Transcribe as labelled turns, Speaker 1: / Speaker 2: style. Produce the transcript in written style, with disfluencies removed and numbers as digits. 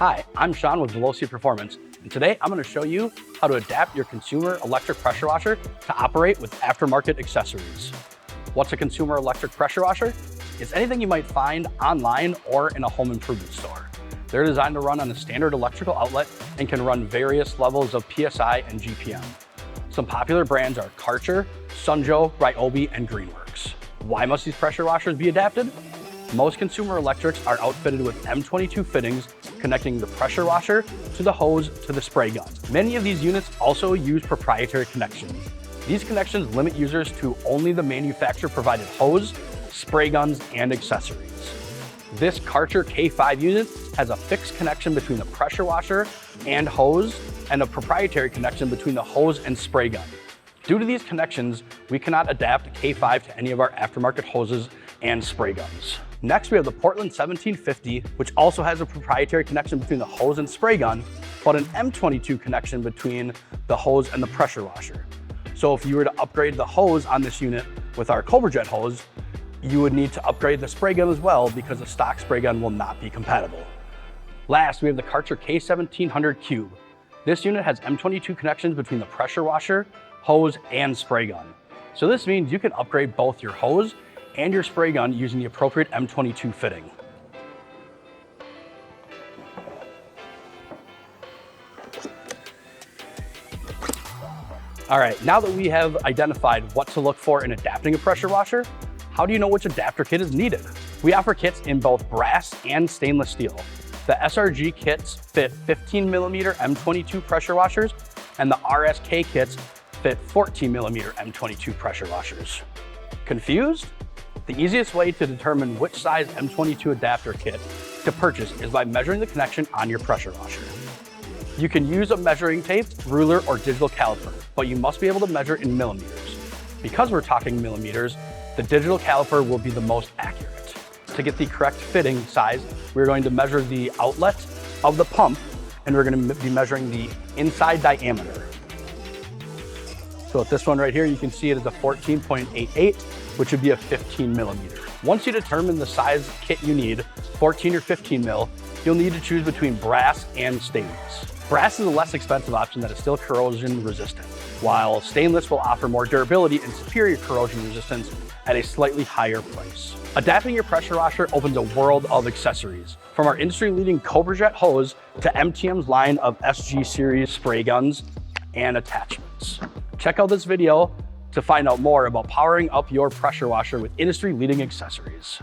Speaker 1: Hi, I'm Sean with Veloci Performance, and today I'm going to show you how to adapt your consumer electric pressure washer to operate with aftermarket accessories. What's a consumer electric pressure washer? It's anything you might find online or in a home improvement store. They're designed to run on a standard electrical outlet and can run various levels of PSI and GPM. Some popular brands are Karcher, Sunjo, Ryobi, and Greenworks. Why must these pressure washers be adapted? Most consumer electrics are outfitted with M22 fittings connecting the pressure washer to the hose to the spray guns. Many of these units also use proprietary connections. These connections limit users to only the manufacturer-provided hose, spray guns, and accessories. This Karcher K5 unit has a fixed connection between the pressure washer and hose and a proprietary connection between the hose and spray gun. Due to these connections, we cannot adapt K5 to any of our aftermarket hoses and spray guns. Next, we have the Portland 1750, which also has a proprietary connection between the hose and spray gun, but an M22 connection between the hose and the pressure washer. So if you were to upgrade the hose on this unit with our Cobra Jet hose, you would need to upgrade the spray gun as well because the stock spray gun will not be compatible. Last, we have the Karcher K1700 Cube. This unit has M22 connections between the pressure washer, hose, and spray gun. So this means you can upgrade both your hose and your spray gun using the appropriate M22 fitting. All right, now that we have identified what to look for in adapting a pressure washer, how do you know which adapter kit is needed? We offer kits in both brass and stainless steel. The SRG kits fit 15mm M22 pressure washers, and the RSK kits fit 14mm M22 pressure washers. Confused? The easiest way to determine which size M22 adapter kit to purchase is by measuring the connection on your pressure washer. You can use a measuring tape, ruler, or digital caliper, but you must be able to measure in millimeters. Because we're talking millimeters, the digital caliper will be the most accurate. To get the correct fitting size, we're going to measure the outlet of the pump, and we're going to be measuring the inside diameter. So with this one right here, you can see it is a 14.88, which would be a 15mm. Once you determine the size kit you need, 14 or 15 mil, you'll need to choose between brass and stainless. Brass is a less expensive option that is still corrosion resistant, while stainless will offer more durability and superior corrosion resistance at a slightly higher price. Adapting your pressure washer opens a world of accessories, from our industry-leading Cobra Jet hose to MTM's line of SG series spray guns and attachments. Check out this video to find out more about powering up your pressure washer with industry-leading accessories.